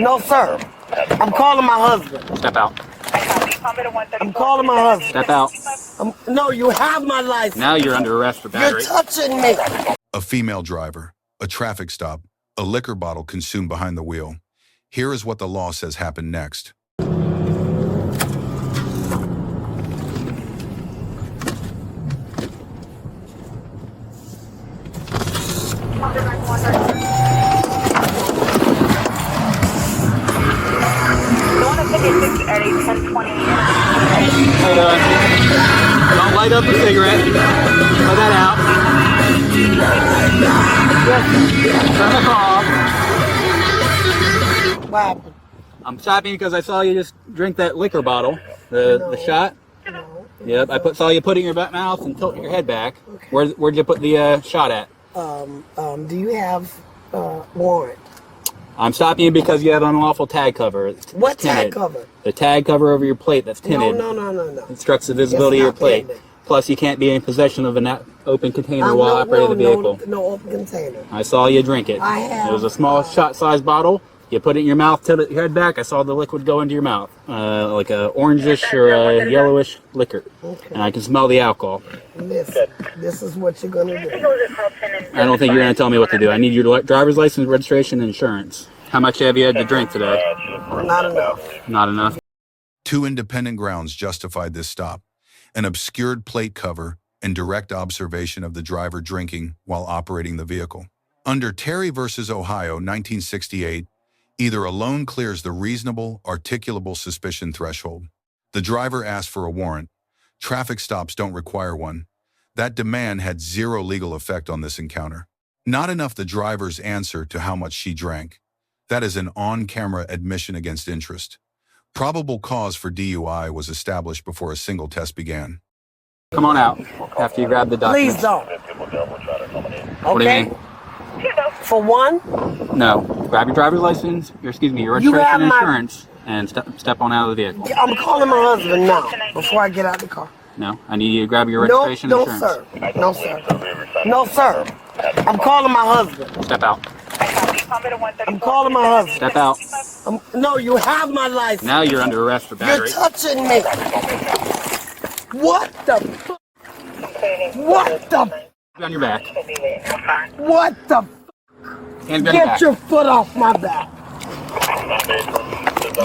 No, sir. I'm calling my husband. Step out. I'm calling my husband. Step out. No, you have my license. Now you're under arrest for battery. You're touching me. A female driver, a traffic stop, a liquor bottle consumed behind the wheel. Here is what the law says happened next. At 10:20. Hold on. Don't light up a cigarette. Put that out. Turn the car off. What happened? I'm stopping because I saw you just drink that liquor bottle, the shot. No. Yep, saw you put it in your mouth and tilt your head back. Okay. Where'd you put the shot at? Do you have warrant? I'm stopping you because you have unlawful tag cover. It's What tinted. tag cover? The tag cover over your plate that's tinted. No. Obstructs the visibility of your plate. Tinted. Plus, you can't be in possession of an open container while operating the vehicle. No open container. I saw you drink it. I have. It was a small shot-sized bottle. You put it in your mouth, tilt your head back. I saw the liquid go into your mouth, like a orangish or a yellowish liquor. Okay. And I can smell the alcohol. Listen, this is what you're gonna do. I don't think you're going to tell me what to do. I need your driver's license, registration, and insurance. How much have you had to drink today? Not enough. Not enough. Two independent grounds justified this stop: an obscured plate cover and direct observation of the driver drinking while operating the vehicle. Under Terry versus Ohio, 1968, either alone clears the reasonable, articulable suspicion threshold. The driver asked for a warrant. Traffic stops don't require one. That demand had zero legal effect on this encounter. Not enough the driver's answer to how much she drank. That is an on-camera admission against interest. Probable cause for DUI was established before a single test began. Come on out after you grab the documents. Please don't. What do you mean? For one, No. Grab your driver's license, your registration have and my- insurance, and step on out of the vehicle. I'm calling my husband now before I get out of the car. No, I need you to grab your No, registration and no, insurance. sir. No, sir. No, sir. I'm calling my husband. Step out. I'm calling my husband. Step out. No, you have my license. Now you're under arrest for You're battery. touching me. What the f? What the f? On your back. What the f? Hands behind your Get back. your foot off my back.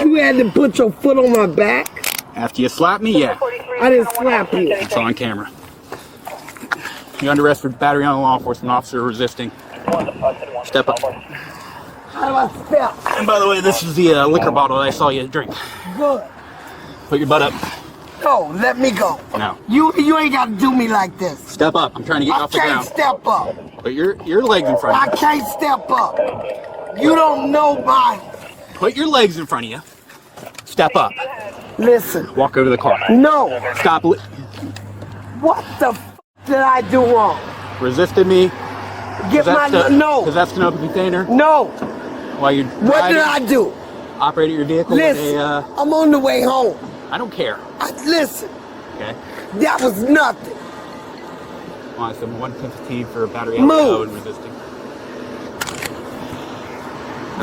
You had to put your foot on my back? After you slap me, yeah. I didn't slap you. It's on camera. You're under arrest for battery on a law enforcement officer resisting. Step up. How do I step? And by the way, this is the liquor bottle I saw you drink. Good. Put your butt up. Go, let me go. No. You ain't got to do me like this. Step up. I'm trying to get you I off the can't ground. step up. Put your legs in front I of you. can't step up. You don't know my... Put your legs in front of you. Step up. Listen. Walk over to the car. No. Stop. What the f did I do wrong? Resisted me. Get my... No. Because that's an open container. No. While you're What did I do? operating your vehicle Listen, with a... I'm on the way home. I don't care. Listen, Okay. that was nothing. Want some 115 for battery Move. LTO and resisting.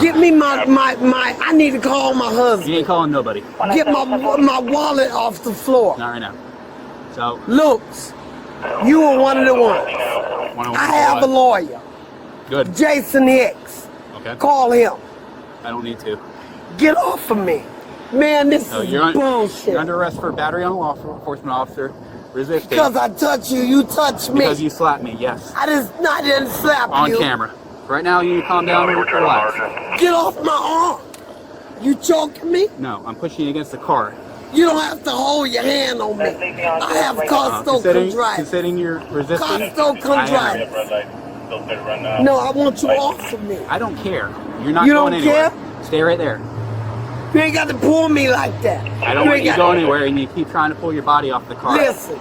Get me my, I need to call my You husband. ain't calling nobody. Get my wallet off the floor. Not right now. So, Looks, you were one of the ones. I have a lawyer, Good. Jason Hicks. Okay. Call him. I don't need to. Get off of me. Man, this So is you're bullshit. under arrest for battery on a law enforcement officer resisting. Because I touch you, you touch me. Because you slapped me, yes. I didn't slap On you. camera. Right now, you need to calm down and relax. Get off my arm. You choking me? No, I'm pushing you against the car. You don't have to hold your hand on me. I have costochondritis. Considering you're resisting, Costochondritis. No, I want you off of me. I don't care. You're not You going don't anywhere. care? Stay right there. You ain't got to pull me like that. I don't want you going anywhere, and you keep trying to pull your body off the car. Listen,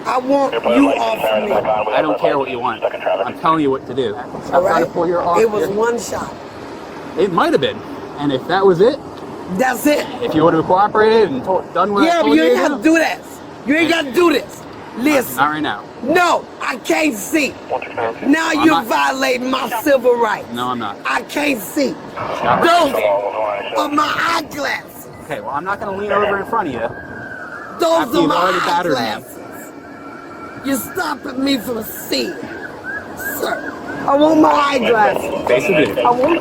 I want you off of me. I don't care what you want. I'm telling you what to do. Stop All trying right? to pull your arm. It was one shot. It might have been. And if that was it, That's it. if you would have cooperated and done what I Yeah, but told you you ain't to got to do that. You ain't got to do this. Listen. Not right now. No, I can't see. Now you're violating my civil rights. No, I'm not. I can't see. Stop. Those are my eyeglasses. Okay, well, I'm not going to lean over in front of you. Those After are you've my already battered me. eyeglasses. You're stopping me from seeing, sir. I want my eyeglasses. Face the dude. I want.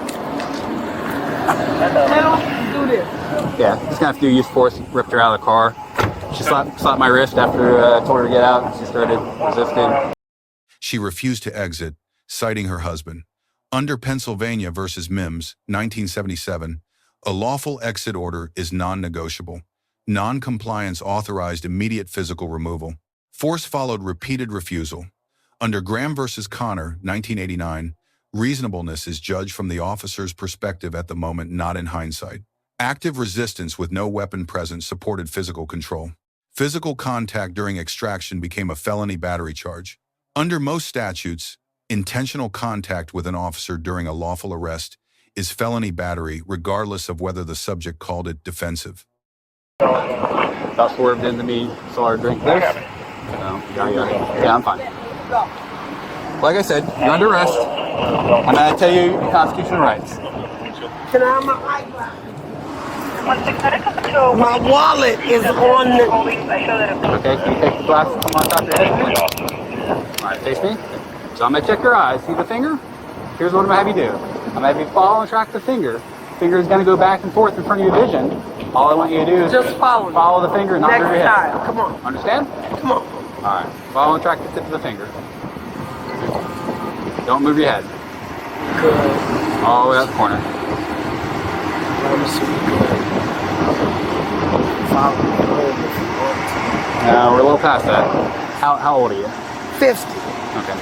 Now do this. Yeah, just gonna have to do use force. Ripped her out of the car. She slapped my wrist after I told her to get out. She started resisting. She refused to exit, citing her husband. Under Pennsylvania versus Mimms, 1977, a lawful exit order is non-negotiable. Non-compliance authorized immediate physical removal. Force followed repeated refusal. Under Graham versus Connor, 1989, reasonableness is judged from the officer's perspective at the moment, not in hindsight. Active resistance with no weapon present supported physical control. Physical contact during extraction became a felony battery charge. Under most statutes, intentional contact with an officer during a lawful arrest is felony battery, regardless of whether the subject called it defensive. About swerved into me, saw her drink this. Yeah, I'm fine. Like I said, you're under arrest. I'm going to tell you your constitutional rights. Can I have my eyeglasses? My wallet is on the. Okay, can you take the glasses from on top of your head? All right, face me. So I'm going to check your eyes. See the finger? Here's what I'm going to have you do. I'm going to have you follow and track the finger. Finger is going to go back and forth in front of your vision. All I want you to do is Just follow the finger and not move your head. Time. Come on. Understand? Come on. All right. Follow and track the tip of the finger. Don't move your head. Good. All the way out the corner. No, we're a little past that. How old are you? 50. Okay.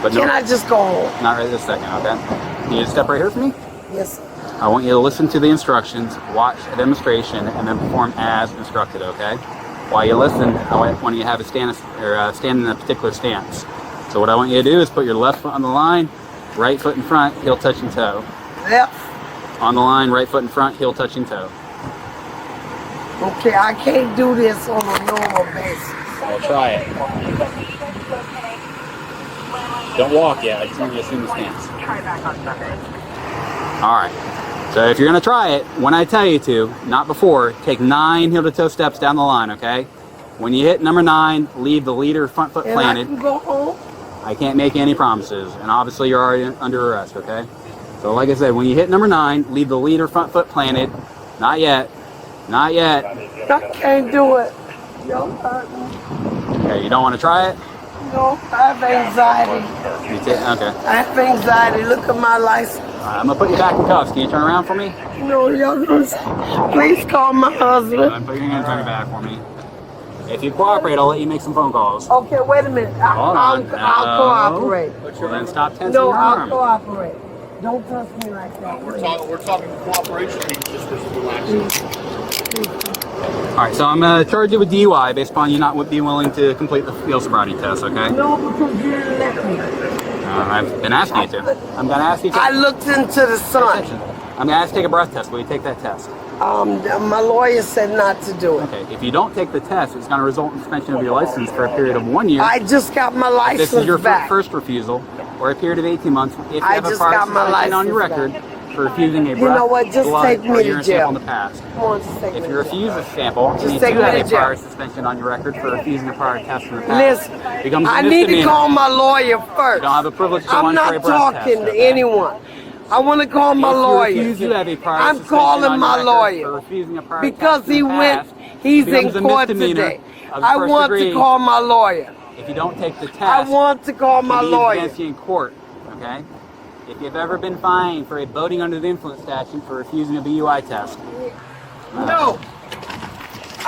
But no, Can I just go home? not right this second, okay? Can you just step right here for me? Yes, sir. I want you to listen to the instructions, watch a demonstration, and then perform as instructed, okay? While you listen, I want you to have a stand in a particular stance. So what I want you to do is put your left foot on the line, right foot in front, heel touching toe. Left. On the line, right foot in front, heel touching toe. Okay, I can't do this on a normal basis. I'll try it. Don't walk yet. I just want you to assume the stance. All right. So if you're going to try it, when I tell you to, not before, take 9 heel-to-toe steps down the line, okay? When you hit number 9, leave the leader front foot planted. And I can go home? I can't make any promises, and obviously you're already under arrest, okay? So like I said, when you hit number 9, leave the leader front foot planted. Not yet. Not yet. I can't do it. Don't hurt me. Okay, you don't want to try it? No, I have anxiety. Okay. I have anxiety. Look at my license. All right, I'm going to put you back in cuffs. Can you turn around for me? No, y'all gonna please call my husband. Put your hands on your back for me. If you cooperate, I'll let you make some phone calls. Okay, wait a minute. I'll cooperate. Well, then stop tensing No, your I'll arm. cooperate. Don't touch me like that. We're talking cooperation. Just relax. All right, so I'm going to charge you with DUI based upon you not being willing to complete the field sobriety test, okay? No, because you didn't let me. I've been asking you to. I'm going to ask you to. I looked into the sun. I'm going to ask you to take a breath test. Will you take that test? My lawyer said not to do it. Okay, if you don't take the test, it's going to result in suspension of your license for a period of 1 year. I just got my license This is your back. first refusal, or a period of 18 months if you I have a just prior got my suspension on your license record for refusing a You breath, know what? Just blood, take me or to urine jail. sample in the past. Come on, just take If me you to refuse jail. a sample, Just and you take do me have to a jail. prior suspension on your record for refusing a prior test in the past, Listen, it becomes a I need to misdemeanor. call my lawyer first. You don't have the privilege to I'm run for a not breath talking test, to okay? anyone. I want to call my If you lawyer. refuse, you have a prior I'm suspension calling on your my record lawyer for refusing a prior because test in he the went. past. He's It becomes in a court misdemeanor today. of I first want degree. to call my lawyer. If you don't take the test, I want to call my to be lawyer. against you in court, okay? If you've ever been fined for a boating under the influence statute for refusing a BUI test. No.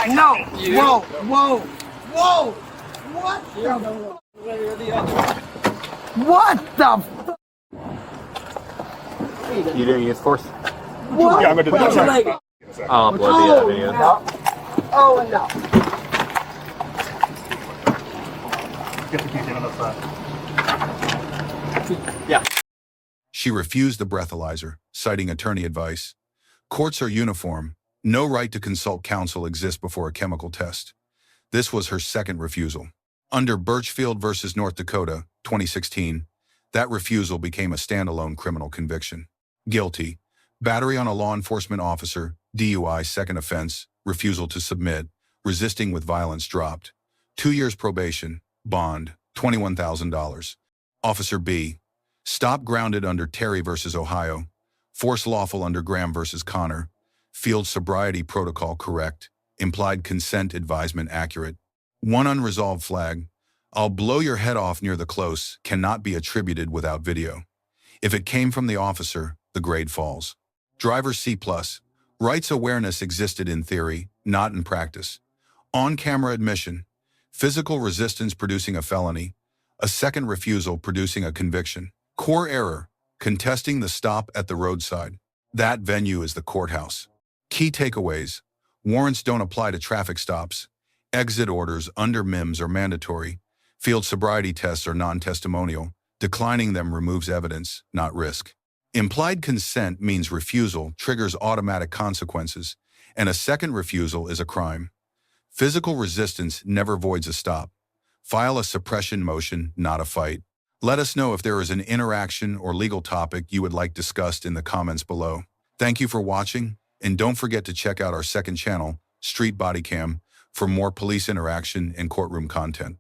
No. Whoa. Whoa. Whoa. What the? What the? You doing use force? What? Yeah, I'm gonna do that. I'll upload the video. No. Oh no. Get the key on the side. Yeah. She refused the breathalyzer, citing attorney advice. Courts are uniform. No right to consult counsel exists before a chemical test. This was her second refusal. Under Birchfield versus North Dakota, 2016, that refusal became a standalone criminal conviction. Guilty. Battery on a law enforcement officer, DUI, second offense, refusal to submit, resisting with violence dropped. 2 years probation, bond, $21,000. Officer B. Stop grounded under Terry versus Ohio. Force lawful under Graham versus Connor. Field sobriety protocol correct. Implied consent advisement accurate. One unresolved flag. I'll blow your head off near the close cannot be attributed without video. If it came from the officer, the grade falls. Driver C+. Rights awareness existed in theory, not in practice. On-camera admission. Physical resistance producing a felony. A second refusal producing a conviction. Core error. Contesting the stop at the roadside. That venue is the courthouse. Key takeaways. Warrants don't apply to traffic stops. Exit orders under Mimms are mandatory. Field sobriety tests are non-testimonial. Declining them removes evidence, not risk. Implied consent means refusal triggers automatic consequences, and a second refusal is a crime. Physical resistance never voids a stop. File a suppression motion, not a fight. Let us know if there is an interaction or legal topic you would like discussed in the comments below. Thank you for watching, and don't forget to check out our second channel, Street Bodycam, for more police interaction and courtroom content.